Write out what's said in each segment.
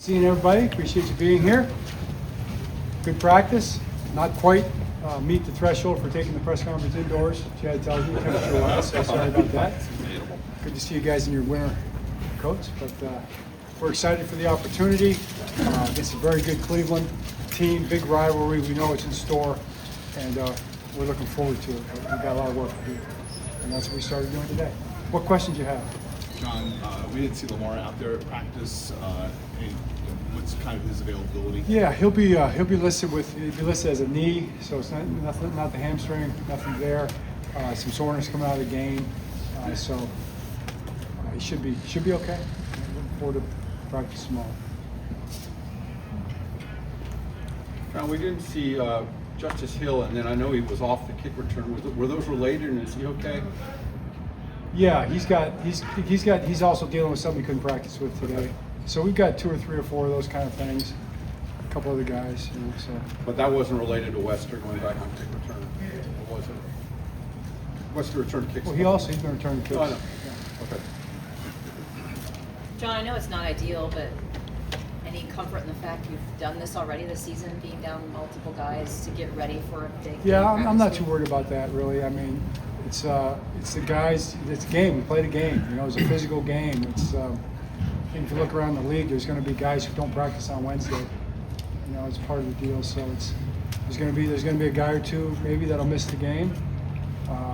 Seeing everybody, appreciate you being here. Good practice, not quite meet the threshold for taking the press conference indoors. Chad tells me temperature-wise, so sorry about that. Good to see you guys in your winter coats, but we're excited for the opportunity. It's a very good Cleveland team, big rivalry. We know it's in store, and we're looking forward to it. We've got a lot of work to do, and that's what we started doing today. What questions you have? John, we didn't see Lamar out there at practice. What's kind of his availability? Yeah, he'll be listed as a knee, so it's not the hamstring, nothing there. Some soreness coming out of the game, so he should be okay. Looking forward to practice tomorrow. John, we didn't see Justice Hill, and then I know he was off the kick return. Were those related, and is he okay? Yeah, he's also dealing with something he couldn't practice with today. So we've got 2 or 3 or 4 of those kind of things. A couple other guys, So. But that wasn't related to Wester going back on kick return, or was it? Wester returned kicks. Well, he's been returning kicks. Oh, I know. Yeah. Okay. John, I know it's not ideal, but any comfort in the fact you've done this already this season, being down multiple guys to get ready for a big Yeah, game I'm not practice too game? worried about that really. I mean, it's the guys. It's a game. We played a game. It's a physical game. It's if you look around the league, there's going to be guys who don't practice on Wednesday. It's part of the deal. So there's going to be a guy or two maybe that'll miss the game.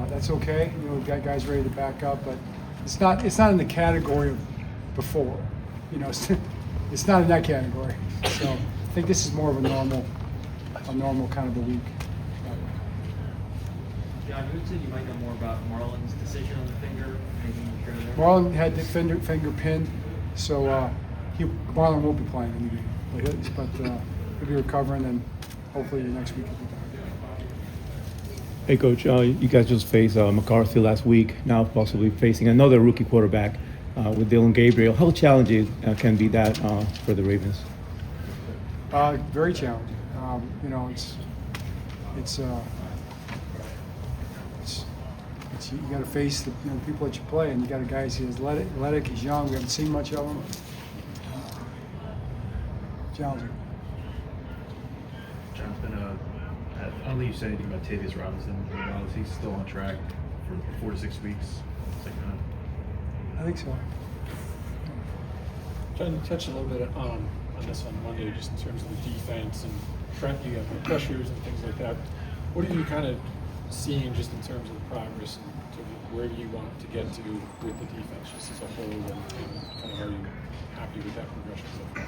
That's okay. We've got guys ready to back up, but it's not in the category of before. It's not in that category. So I think this is more of a normal kind of a week. John, you said you might know more about Marlon's decision on the finger. Anything you can share there? Marlon had the finger pinned, so Marlon won't be playing in the game. But he'll be recovering, and hopefully next week he'll be back. Hey, Coach, you guys just faced McCarthy last week, now possibly facing another rookie quarterback with Dylan Gabriel. How challenging can be that for the Ravens? Very challenging. You got to face the people that you play, and you got a guy who's athletic, he's young. We haven't seen much of him. Challenging. John's been I don't think you said anything about Tavius Robinson. Is he still on track for 4 to 6 weeks? I think so. John, you touched a little bit on this on Monday, just in terms of the defense and you got more pressures and things like that. What are you kind of seeing just in terms of the progress and to where you want to get to with the defense just as a whole, and kind of are you happy with that progression so far?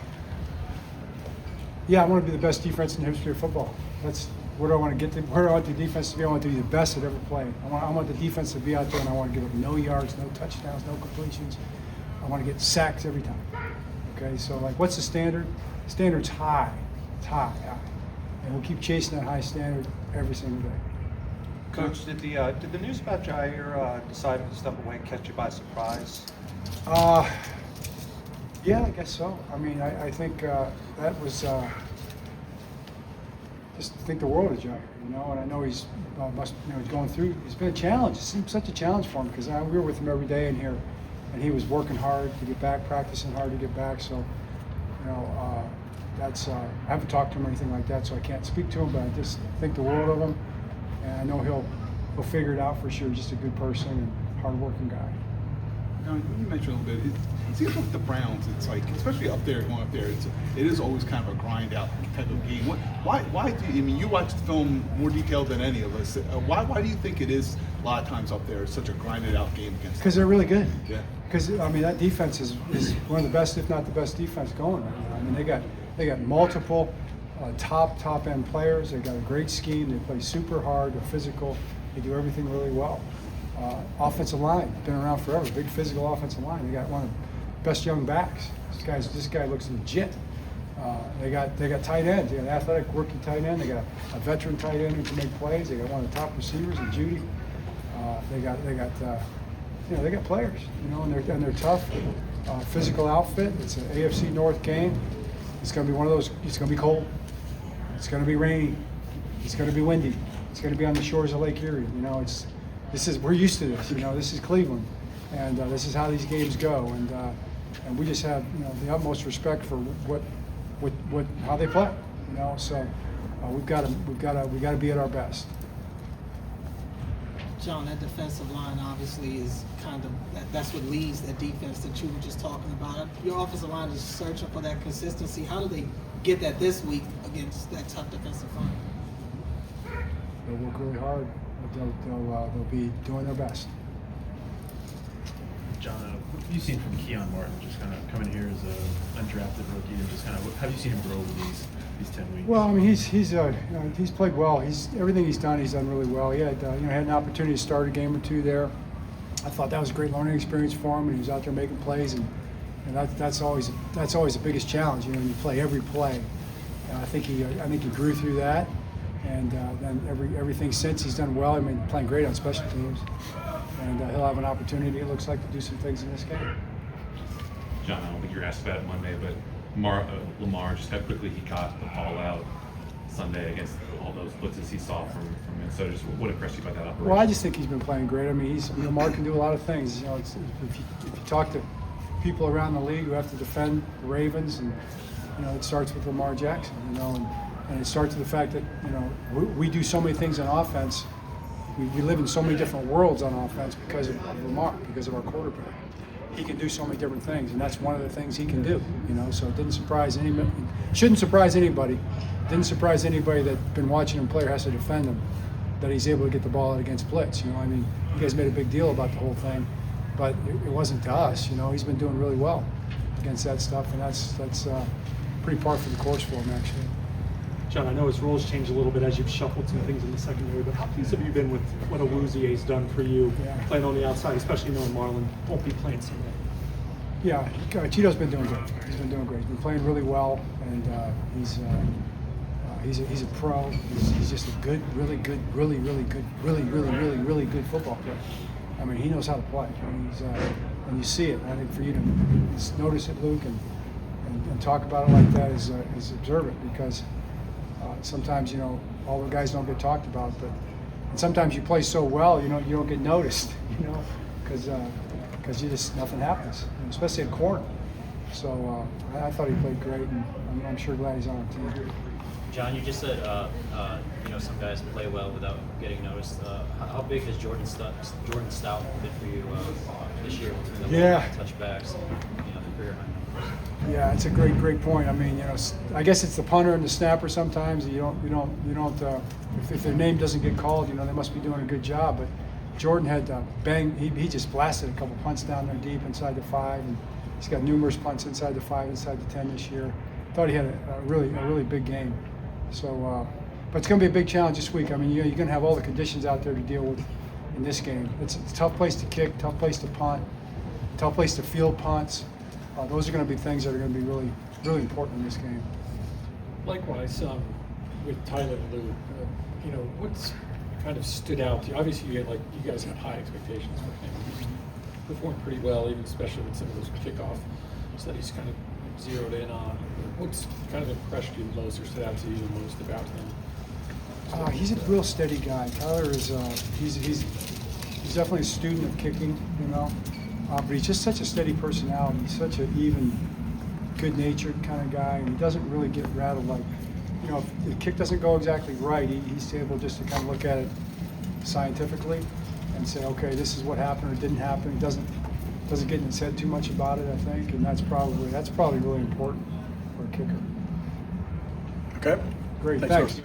Yeah, I want to be the best defense in the history of football. That's where do I want to get to? Where do I want the defense to be? I want to be the best at ever played. I want the defense to be out there, and I want to give up no yards, no touchdowns, no completions. I want to get sacks every time. Okay, so what's the standard? Standard's high. It's high, and we'll keep chasing that high standard every single day. Coach, did the news about Jair deciding to step away catch you by surprise? Yeah, I guess so. I mean, I think that was just think the world of Jair, and I know he's he's going through. It's been a challenge. It seemed such a challenge for him because we were with him every day in here, and he was working hard to get back, practicing hard to get back. So, that's I haven't talked to him or anything like that, so I can't speak to him. But I just think the world of him, and I know he'll figure it out for sure. Just a good person and hard-working guy. Now, you mentioned a little bit. It seems like the Browns. It's like, especially up there, going up there. It is always kind of a grind out type of game. Why do you? I mean, you watch the film more detailed than any of us. Why do you think it is a lot of times up there such a grinded out game against? Because they're really good. Yeah. Because that defense is one of the best, if not the best, defense going right now. I mean, they got multiple top end players. They got a great scheme. They play super hard. They're physical. They do everything really well. Offensive line, been around forever. Big physical offensive line. They got one of the best young backs. This guy looks legit. They got tight ends. They got an athletic rookie tight end. They got a veteran tight end who can make plays. They got one of the top receivers in Judy. They got players. And they're tough. Physical outfit. It's an AFC North game. It's going to be one of those. It's going to be cold. It's going to be rainy. It's going to be windy. It's going to be on the shores of Lake Erie. We're used to this. This is Cleveland, and this is how these games go. And and we just have the utmost respect for how they play. So we've got to be at our best. John, that defensive line obviously is that's what leads that defense that you were just talking about. Your offensive line is searching for that consistency. How do they get that this week against that tough defensive front? They'll work really hard. They'll be doing their best. John, what have you seen from Keon Martin, just kind of coming here as a undrafted rookie, and just kind of how have you seen him grow over these 10 weeks? Well, I mean, he's played well. Everything he's done really well. He had had an opportunity to start a game or two there. I thought that was a great learning experience for him, and he was out there making plays, and that's always the biggest challenge. You play every play. And I think he grew through that, and then everything since he's done well. I mean, playing great on special teams, and he'll have an opportunity. It looks like to do some things in this game. John, I don't think you were asked about it Monday, but Lamar, just how quickly he got the ball out Sunday against all those blitzes he saw from Minnesota. Just what impressed you about that operation? Well, I just think he's been playing great. I mean, Lamar can do a lot of things. If you talk to people around the league who have to defend the Ravens, and it starts with Lamar Jackson. And it starts with the fact that we do so many things on offense. We live in so many different worlds on offense because of Lamar, because of our quarterback. He can do so many different things, and that's one of the things he can do. So it didn't surprise anybody. Shouldn't surprise anybody. Didn't surprise anybody that's been watching him play or has to defend him, that he's able to get the ball out against blitz. I mean, you guys made a big deal about the whole thing, but it wasn't to us. He's been doing really well against that stuff, and that's pretty par for the course for him, actually. John, I know his role's changed a little bit as you've shuffled some things in the secondary, but how pleased have you been with what Awuzie's done for you, playing on the outside, especially knowing Marlon won't be playing Sunday? Yeah, Cheeto's been doing good. He's been doing great. He's been playing really well, and he's a pro. He's just a good, really good, really good football player. I mean, he knows how to play. And you see it. I think for you to just notice it, Luke, and talk about it like that is observe it, because sometimes all the guys don't get talked about, and sometimes you play so well you don't get noticed, because nothing happens, especially at corner. So I thought he played great, and I'm sure glad he's on our team. John, you just said some guys play well without getting noticed. How big has Jordan Stout been for you this year? Touchbacks, and the career high numbers. Yeah, it's a great point. I mean, I guess it's the punter and the snapper sometimes. You don't. If their name doesn't get called, they must be doing a good job. But Jordan had bang. He just blasted a couple punts down there deep inside the 5, and he's got numerous punts inside the 5, inside the 10 this year. Thought he had a really big game. So, but it's going to be a big challenge this week. I mean, you're going to have all the conditions out there to deal with in this game. It's a tough place to kick, tough place to punt, tough place to field punts. Those are going to be things that are going to be really important in this game. Likewise, with Tyler and Lou, what's kind of stood out to you? Obviously, you guys had high expectations for him. He performed pretty well, even especially with some of those kickoff studies kind of zeroed in on. What's kind of impressed you the most or stood out to you the most about him? He's a real steady guy. Tyler is he's definitely a student of kicking, but he's just such a steady personality. He's such an even, good-natured kind of guy, and he doesn't really get rattled. If the kick doesn't go exactly right, he's able just to kind of look at it scientifically and say, okay, this is what happened or didn't happen. He doesn't get in his head too much about it, I think, and that's probably really important for a kicker. Okay. Great, thanks.